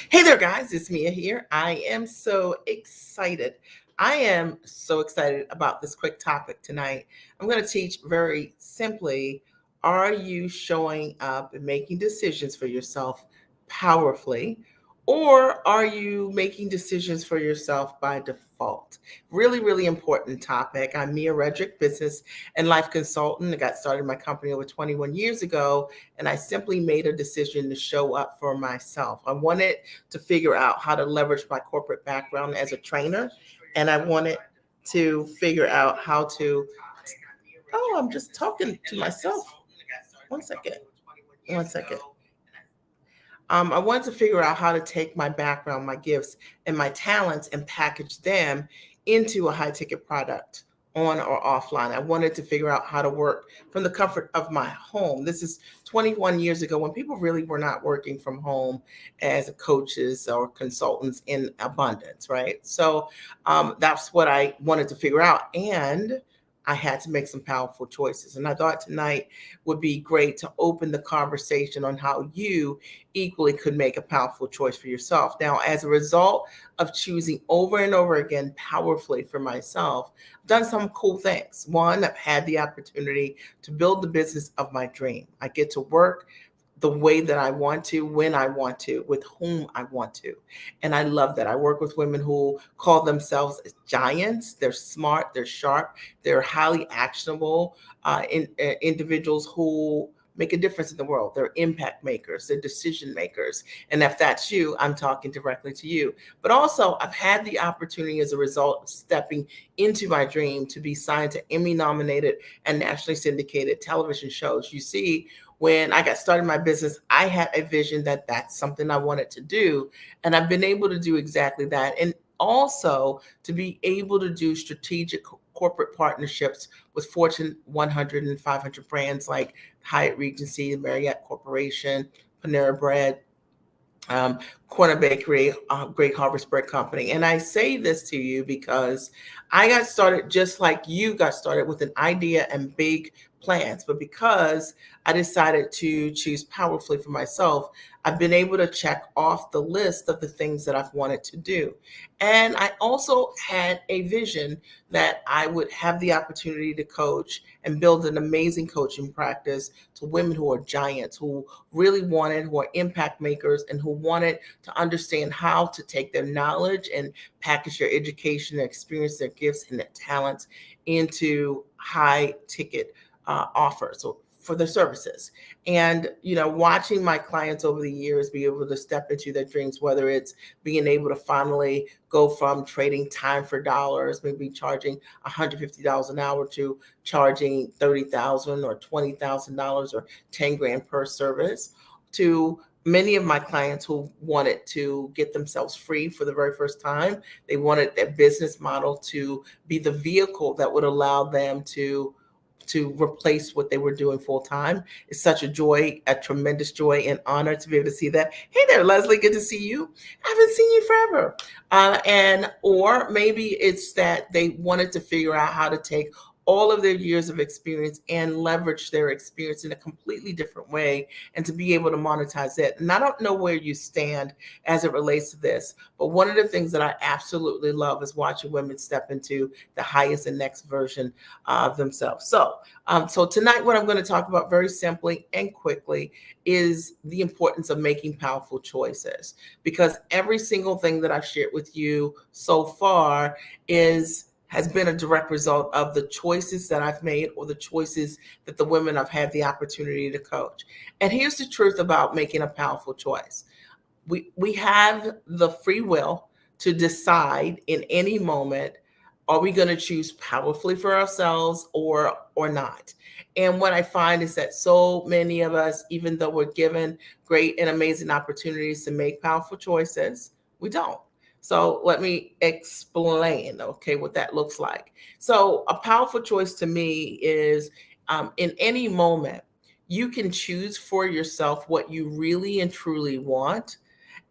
Hey there, guys. It's Mia here. I am so excited. I am so excited about this quick topic tonight. I'm going to teach very simply. Are you showing up and making decisions for yourself powerfully, or are you making decisions for yourself by default? Really, really important topic. I'm Mia Redrick, business and life consultant. I got started my company over 21 years ago, and I simply made a decision to show up for myself. I wanted to figure out how to leverage my corporate background as a trainer, and I wanted to figure out how to. Oh, I'm just talking to myself. One second. One second. I wanted to figure out how to take my background, my gifts, and my talents and package them into a high ticket product on or offline. I wanted to figure out how to work from the comfort of my home. This is 21 years ago when people really were not working from home as coaches or consultants in abundance, right? So that's what I wanted to figure out. And I had to make some powerful choices. And I thought tonight would be great to open the conversation on how you equally could make a powerful choice for yourself. Now, as a result of choosing over and over again powerfully for myself, I've done some cool things. One, I've had the opportunity to build the business of my dream. I get to work the way that I want to, when I want to, with whom I want to. And I love that. I work with women who call themselves giants. They're smart, they're sharp, they're highly actionable individuals who make a difference in the world. They're impact makers, they're decision makers. And if that's you, I'm talking directly to you. But also, I've had the opportunity as a result of stepping into my dream to be signed to Emmy nominated and nationally syndicated television shows. You see, when I got started in my business, I had a vision that that's something I wanted to do. And I've been able to do exactly that. And also to be able to do strategic corporate partnerships with Fortune 100 and 500 brands like Hyatt Regency, Marriott Corporation, Panera Bread, um, Corner Bakery, Great Harvest Bread Company. And I say this to you because I got started just like you got started with an idea and big plans. But because I decided to choose powerfully for myself, I've been able to check off the list of the things that I've wanted to do. And I also had a vision that I would have the opportunity to coach and build an amazing coaching practice to women who are giants, who really wanted, who are impact makers, and who wanted to understand how to take their knowledge and package their education, their experience, their gifts, and their talents into high ticket offers for their services. And, watching my clients over the years be able to step into their dreams, whether it's being able to finally go from trading time for dollars, maybe charging $150 an hour to charging $30,000 or $20,000 or 10 grand per service, to many of my clients who wanted to get themselves free for the very first time. They wanted their business model to be the vehicle that would allow them to replace what they were doing full time. It's such a joy, a tremendous joy and honor to be able to see that. Hey there, Leslie, good to see you. I haven't seen you forever. And or maybe it's that they wanted to figure out how to take all of their years of experience and leverage their experience in a completely different way and to be able to monetize it. And I don't know where you stand as it relates to this, but one of the things that I absolutely love is watching women step into the highest and next version of themselves. So tonight, what I'm going to talk about very simply and quickly is the importance of making powerful choices, because every single thing that I've shared with you so far has been a direct result of the choices that I've made or the choices that the women I've had the opportunity to coach. And here's the truth about making a powerful choice. We have the free will to decide in any moment, are we going to choose powerfully for ourselves or not? And what I find is that so many of us, even though we're given great and amazing opportunities to make powerful choices, we don't. So let me explain, okay, what that looks like. So a powerful choice to me is in any moment, you can choose for yourself what you really and truly want.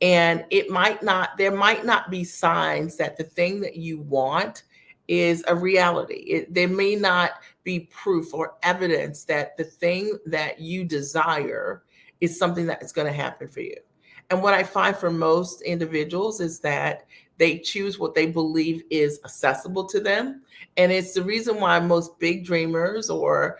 And there might not be signs that the thing that you want is a reality. There may not be proof or evidence that the thing that you desire is something that is going to happen for you. And what I find for most individuals is that they choose what they believe is accessible to them. And it's the reason why most big dreamers or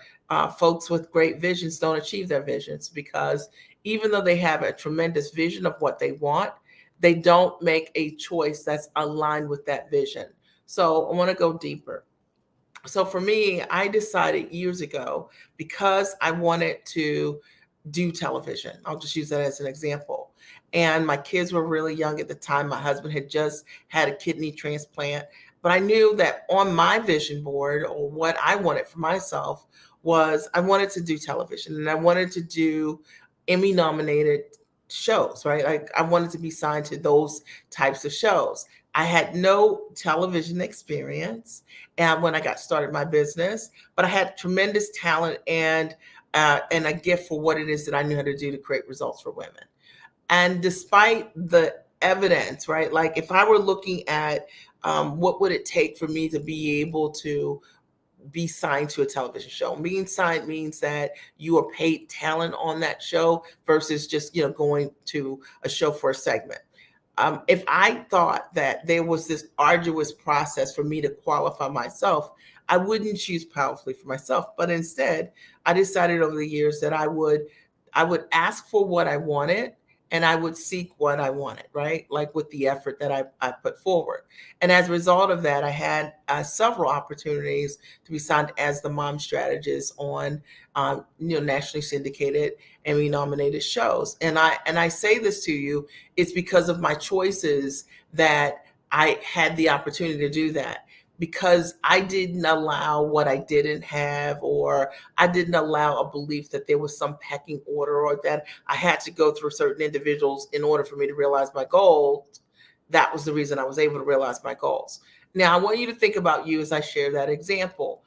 folks with great visions don't achieve their visions, because even though they have a tremendous vision of what they want, they don't make a choice that's aligned with that vision. So I want to go deeper. So for me, I decided years ago, because I wanted to do television. I'll just use that as an example. And my kids were really young at the time. My husband had just had a kidney transplant. But I knew that on my vision board, or what I wanted for myself, was I wanted to do television, and I wanted to do Emmy nominated shows, right? I wanted to be signed to those types of shows. I had no television experience and when I got started my business, but I had tremendous talent and a gift for what it is that I knew how to do to create results for women. And despite the evidence, right? Like if I were looking at what would it take for me to be able to be signed to a television show. Being signed means that you are paid talent on that show versus just, going to a show for a segment. If I thought that there was this arduous process for me to qualify myself, I wouldn't choose powerfully for myself. But instead, I decided over the years that I would ask for what I wanted and I would seek what I wanted, right? Like with the effort that I put forward. And as a result of that, I had several opportunities to be signed as the mom strategist on, nationally syndicated Emmy nominated shows. And I say this to you, it's because of my choices that I had the opportunity to do that, because I didn't allow what I didn't have, or I didn't allow a belief that there was some pecking order, or that I had to go through certain individuals in order for me to realize my goals. That was the reason I was able to realize my goals. Now, I want you to think about you as I share that example.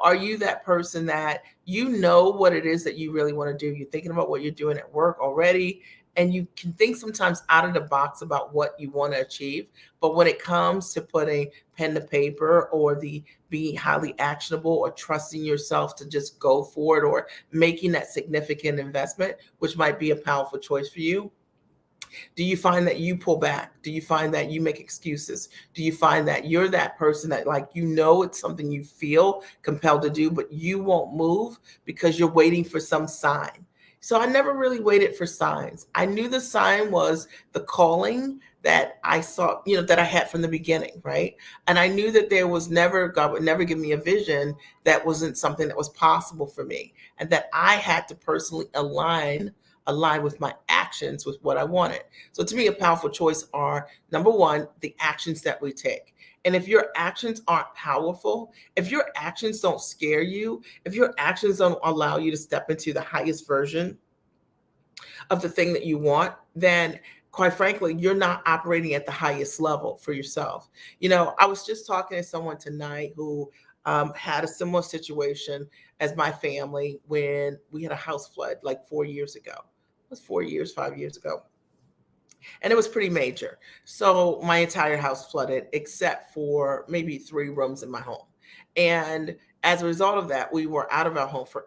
Are you that person that you know what it is that you really want to do? You're thinking about what you're doing at work already, and you can think sometimes out of the box about what you want to achieve. But when it comes to putting pen to paper, or the being highly actionable, or trusting yourself to just go for it, or making that significant investment, which might be a powerful choice for you, do you find that you pull back? Do you find that you make excuses? Do you find that you're that person that, like, it's something you feel compelled to do, but you won't move because you're waiting for some sign? So I never really waited for signs. I knew the sign was the calling that I saw, that I had from the beginning, right? And I knew that God would never give me a vision that wasn't something that was possible for me, and that I had to personally align with my actions with what I wanted. So to me, a powerful choice are, number one, the actions that we take. And if your actions aren't powerful, if your actions don't scare you, if your actions don't allow you to step into the highest version of the thing that you want, then quite frankly, you're not operating at the highest level for yourself. I was just talking to someone tonight who had a similar situation as my family when we had a house flood like 4 years ago. It was 4 years, 5 years ago. And it was pretty major. So my entire house flooded except for maybe 3 rooms in my home. And as a result of that, we were out of our home for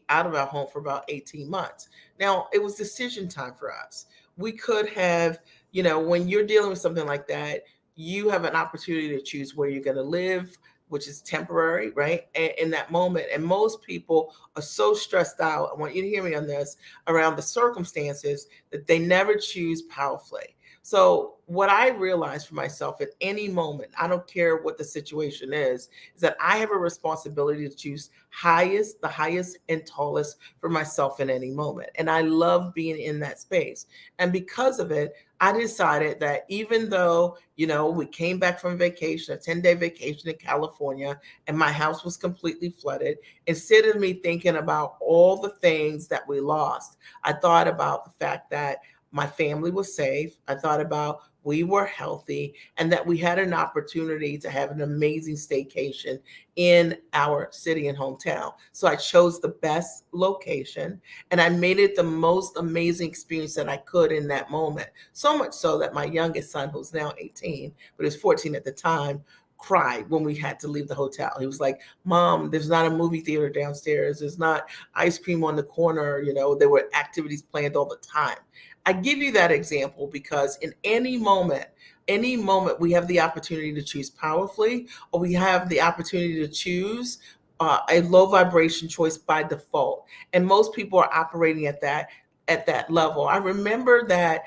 out of our home for about 18 months. Now it was decision time for us. We could have, when you're dealing with something like that, you have an opportunity to choose where you're going to live, which is temporary, right? In that moment. And most people are so stressed out. I want you to hear me on this, around the circumstances, that they never choose powerfully. So what I realized for myself, at any moment, I don't care what the situation is that I have a responsibility to choose the highest and tallest for myself in any moment. And I love being in that space. And because of it, I decided that even though, we came back from vacation, a 10-day vacation in California, and my house was completely flooded, instead of me thinking about all the things that we lost, I thought about the fact that my family was safe. I thought about we were healthy, and that we had an opportunity to have an amazing staycation in our city and hometown. So I chose the best location, and I made it the most amazing experience that I could in that moment. So much so that my youngest son, who's now 18, but he was 14 at the time, cried when we had to leave the hotel. He was like, "Mom, there's not a movie theater downstairs. There's not ice cream on the corner." There were activities planned all the time. I give you that example because in any moment we have the opportunity to choose powerfully, or we have the opportunity to choose a low vibration choice by default. And most people are operating at that level. I remember that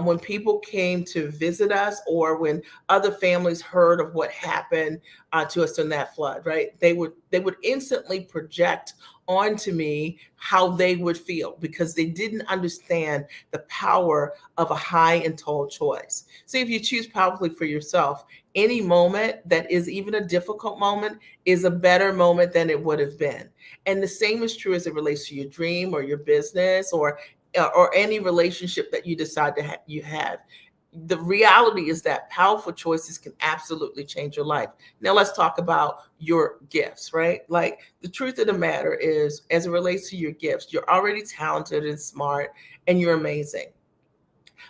when people came to visit us, or when other families heard of what happened to us in that flood, right? They would instantly project onto me how they would feel because they didn't understand the power of a high and tall choice. So if you choose powerfully for yourself, any moment that is even a difficult moment is a better moment than it would have been. And the same is true as it relates to your dream or your business, or any relationship that you decide to you have. The reality is that powerful choices can absolutely change your life. Now let's talk about your gifts, right? Like, the truth of the matter is, as it relates to your gifts, you're already talented and smart and you're amazing.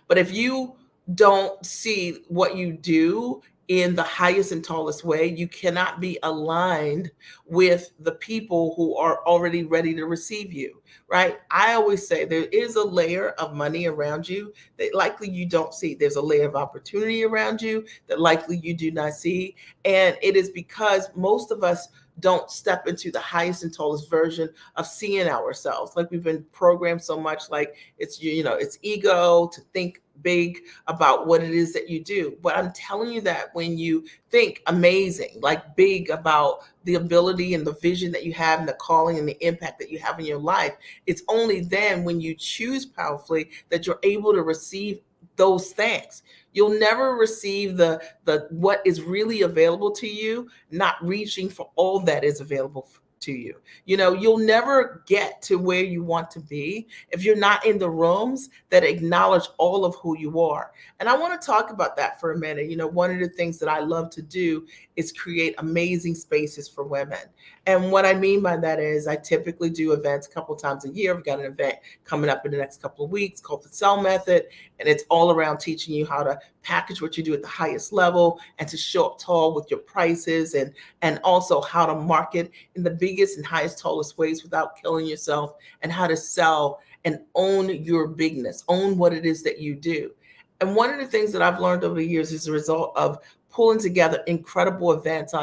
But if you don't see what you do in the highest and tallest way, you cannot be aligned with the people who are already ready to receive you, right? I always say there is a layer of money around you that likely you don't see. There's a layer of opportunity around you that likely you do not see. And it is because most of us don't step into the highest and tallest version of seeing ourselves. Like, we've been programmed so much, like it's ego to think big about what it is that you do. But I'm telling you that when you think amazing, like big about the ability and the vision that you have and the calling and the impact that you have in your life, it's only then, when you choose powerfully, that you're able to receive those things. You'll never receive the what is really available to you, not reaching for all that is available to you. You'll never get to where you want to be if you're not in the rooms that acknowledge all of who you are. And I want to talk about that for a minute. One of the things that I love to do is create amazing spaces for women. And what I mean by that is, I typically do events a couple times a year. We've got an event coming up in the next couple of weeks called the Sell Method, and it's all around teaching you how to package what you do at the highest level and to show up tall with your prices, and also how to market in the biggest and highest, tallest ways without killing yourself, and how to sell and own your bigness, own what it is that you do. And one of the things that I've learned over the years as a result of pulling together incredible events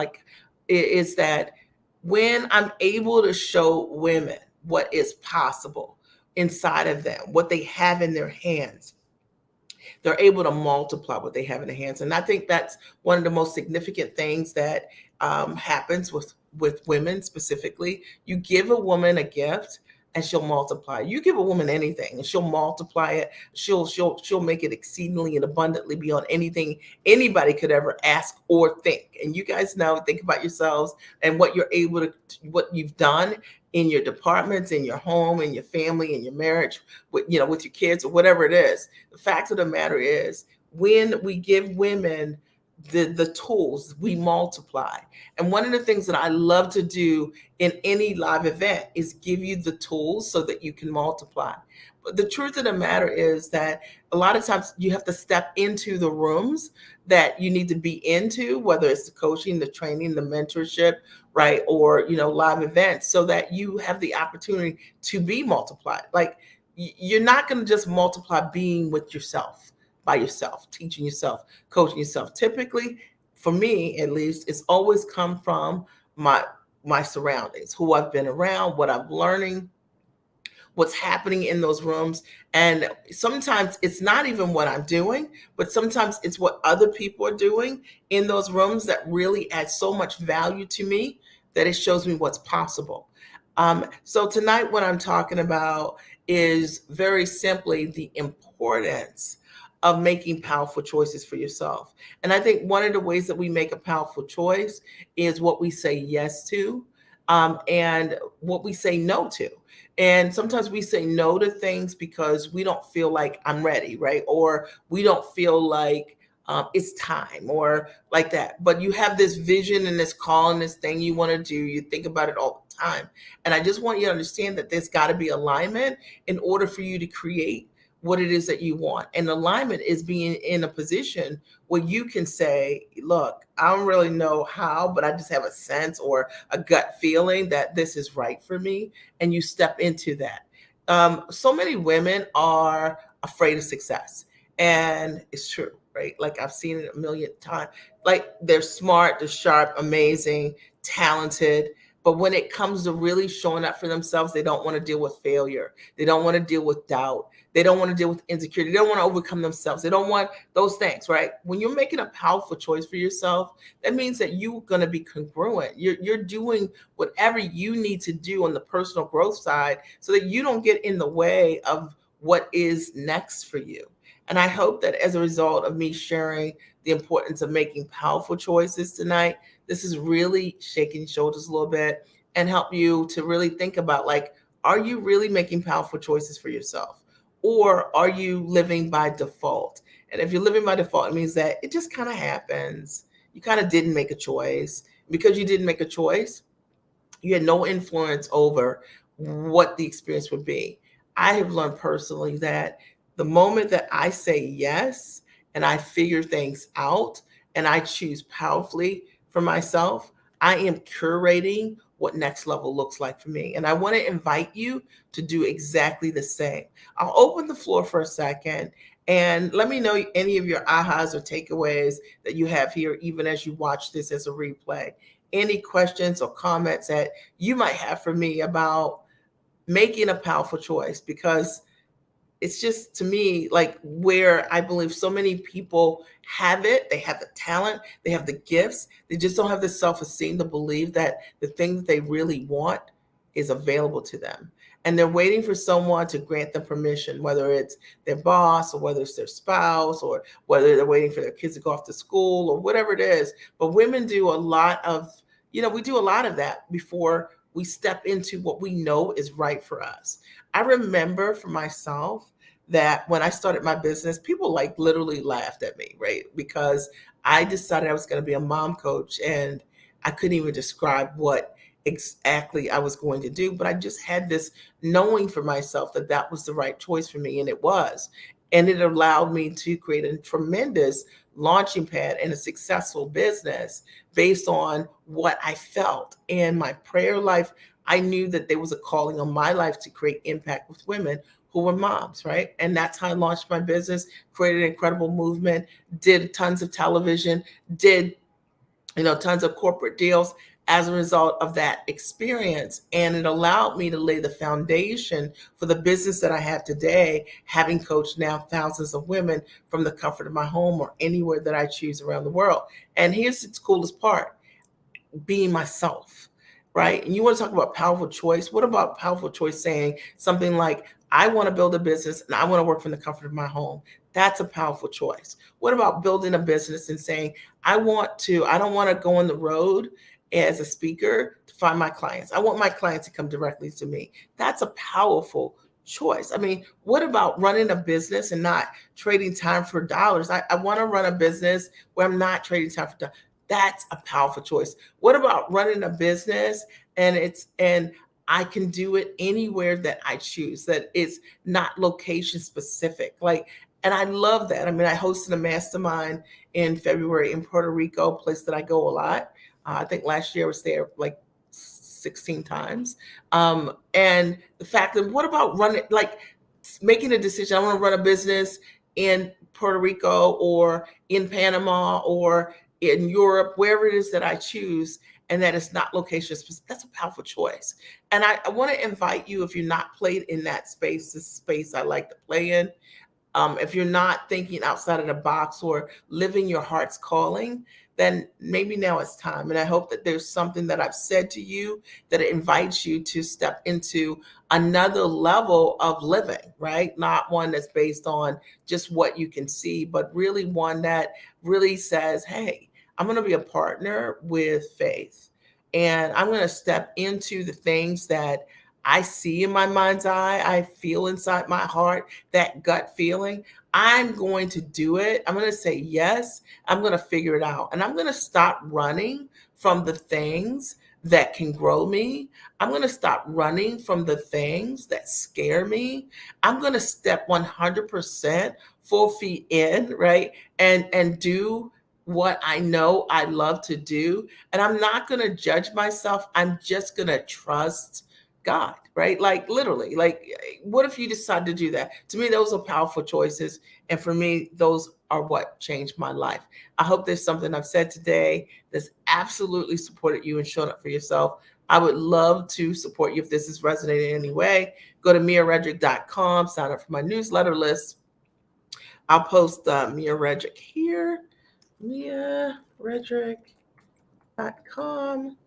is that when I'm able to show women what is possible inside of them, what they have in their hands, they're able to multiply what they have in their hands. And I think that's one of the most significant things that happens with women specifically. You give a woman a gift and she'll multiply. You give a woman anything and she'll multiply it. She'll make it exceedingly and abundantly beyond anything anybody could ever ask or think. And you guys know, think about yourselves and what you're able to, what you've done in your departments, in your home, in your family, in your marriage, with your kids, or whatever it is. The fact of the matter is, when we give women the tools, we multiply. And one of the things that I love to do in any live event is give you the tools so that you can multiply. But the truth of the matter is that a lot of times you have to step into the rooms that you need to be into, whether it's the coaching, the training, the mentorship, right? Or, live events, so that you have the opportunity to be multiplied. Like, you're not going to just multiply being with yourself, by yourself, teaching yourself, coaching yourself. Typically, for me at least, it's always come from my surroundings, who I've been around, what I'm learning, what's happening in those rooms. And sometimes it's not even what I'm doing, but sometimes it's what other people are doing in those rooms that really adds so much value to me that it shows me what's possible. So tonight, what I'm talking about is very simply the importance of making powerful choices for yourself. And I think one of the ways that we make a powerful choice is what we say yes to, and what we say no to. And sometimes we say no to things because we don't feel like I'm ready, right? Or we don't feel like it's time, or like that. But you have this vision and this call and this thing you want to do. You think about it all the time. And I just want you to understand that there's got to be alignment in order for you to create what it is that you want. And alignment is being in a position where you can say, look, I don't really know how, but I just have a sense or a gut feeling that this is right for me. And you step into that. So many women are afraid of success. And it's true, right? Like I've seen it a million times. Like they're smart, they're sharp, amazing, talented. But when it comes to really showing up for themselves, they don't want to deal with failure. They don't want to deal with doubt. They don't want to deal with insecurity. They don't want to overcome themselves. They don't want those things, right? When you're making a powerful choice for yourself, that means that you're going to be congruent. You're doing whatever you need to do on the personal growth side so that you don't get in the way of what is next for you. And I hope that as a result of me sharing the importance of making powerful choices tonight, this is really shaking shoulders a little bit and help you to really think about like, are you really making powerful choices for yourself? Or are you living by default? And if you're living by default, it means that it just kind of happens. You kind of didn't make a choice. Because you didn't make a choice, you had no influence over what the experience would be. I have learned personally that the moment that I say yes and I figure things out and I choose powerfully for myself, I am curating what next level looks like for me. And I want to invite you to do exactly the same. I'll open the floor for a second and let me know any of your ahas or takeaways that you have here, even as you watch this as a replay. Any questions or comments that you might have for me about making a powerful choice, because it's just to me like where I believe so many people have it. They have the talent, they have the gifts, they just don't have the self-esteem to believe that the thing that they really want is available to them. And they're waiting for someone to grant them permission, whether it's their boss or whether it's their spouse or whether they're waiting for their kids to go off to school or whatever it is. But women do a lot of, we do a lot of that before we step into what we know is right for us. I remember for myself that when I started my business, people like literally laughed at me, right? Because I decided I was going to be a mom coach and I couldn't even describe what exactly I was going to do, but I just had this knowing for myself that that was the right choice for me, and it was. And it allowed me to create a tremendous launching pad and a successful business based on what I felt. And my prayer life, I knew that there was a calling on my life to create impact with women who were moms, right? And that's how I launched my business, created an incredible movement, did tons of television, did tons of corporate deals as a result of that experience. And it allowed me to lay the foundation for the business that I have today, having coached now thousands of women from the comfort of my home or anywhere that I choose around the world. And here's the coolest part: being myself, right? And you want to talk about powerful choice. What about powerful choice saying something like, I want to build a business and I want to work from the comfort of my home? That's a powerful choice. What about building a business and saying, I don't want to go on the road as a speaker to find my clients. I want my clients to come directly to me. That's a powerful choice. I mean, what about running a business and not trading time for dollars? I want to run a business where I'm not trading time for dollars. That's a powerful choice. What about running a business and I can do it anywhere that I choose, that it's not location specific. Like, and I love that. I mean, I hosted a mastermind in February in Puerto Rico, a place that I go a lot. I think last year I was there like 16 times. And the fact that, what about running, like making a decision? I want to run a business in Puerto Rico or in Panama or in Europe, wherever it is that I choose, and that it's not location specific. That's a powerful choice. And I want to invite you, if you're not played in that space, this space I like to play in, if you're not thinking outside of the box or living your heart's calling, then maybe now it's time. And I hope that there's something that I've said to you that it invites you to step into another level of living, right? Not one that's based on just what you can see, but really one that really says, hey, I'm going to be a partner with faith. And I'm going to step into the things that I see in my mind's eye, I feel inside my heart, that gut feeling. I'm going to do it. I'm going to say yes. I'm going to figure it out. And I'm going to stop running from the things that can grow me. I'm going to stop running from the things that scare me. I'm going to step 100% full feet in, right? And do what I know I love to do. And I'm not going to judge myself. I'm just going to trust God, right? Like literally, like what if you decide to do that? To me, those are powerful choices. And for me, those are what changed my life. I hope there's something I've said today that's absolutely supported you and shown up for yourself. I would love to support you if this is resonating in any way. Go to miaredrick.com, sign up for my newsletter list. I'll post Mia Redrick here, miaredrick.com.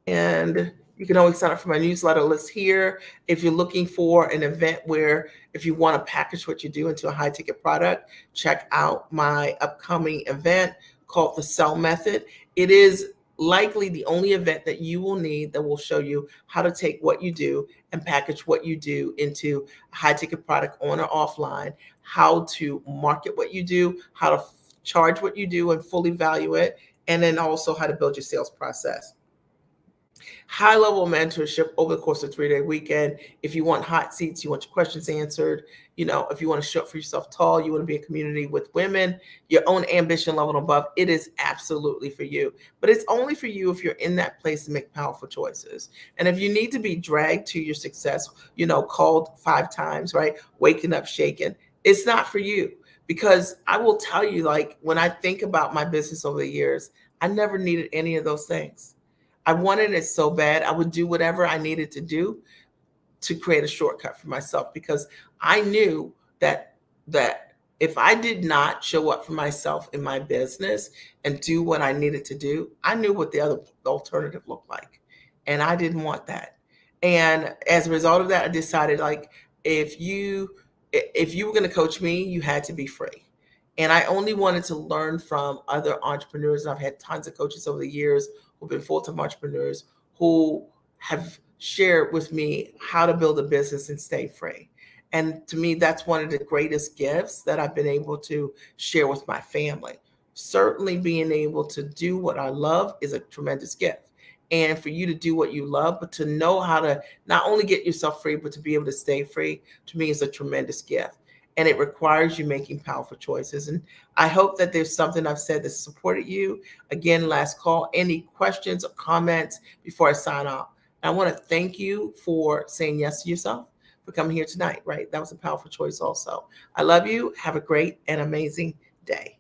And you can always sign up for my newsletter list here. If you're looking for an event where if you want to package what you do into a high ticket product, check out my upcoming event called the Sell Method. It is likely the only event that you will need that will show you how to take what you do and package what you do into a high ticket product on or offline, how to market what you do, how to charge what you do and fully value it, and then also how to build your sales process. High level mentorship over the course of a 3-day weekend. If you want hot seats, you want your questions answered, if you want to show up for yourself tall, you want to be a community with women, your own ambition level and above, it is absolutely for you. But it's only for you if you're in that place to make powerful choices. And if you need to be dragged to your success, called 5 times, right? Waking up, shaken, it's not for you. Because I will tell you, like, when I think about my business over the years, I never needed any of those things. I wanted it so bad. I would do whatever I needed to do to create a shortcut for myself because I knew that if I did not show up for myself in my business and do what I needed to do, I knew what the alternative looked like. And I didn't want that. And as a result of that, I decided like if you were going to coach me, you had to be free. And I only wanted to learn from other entrepreneurs. And I've had tons of coaches over the years who've been full-time entrepreneurs who have shared with me how to build a business and stay free. And to me, that's one of the greatest gifts that I've been able to share with my family. Certainly being able to do what I love is a tremendous gift. And for you to do what you love, but to know how to not only get yourself free, but to be able to stay free, to me is a tremendous gift. And it requires you making powerful choices. And I hope that there's something I've said that supported you. Again, last call. Any questions or comments before I sign off? I want to thank you for saying yes to yourself, for coming here tonight, right? That was a powerful choice also. I love you. Have a great and amazing day.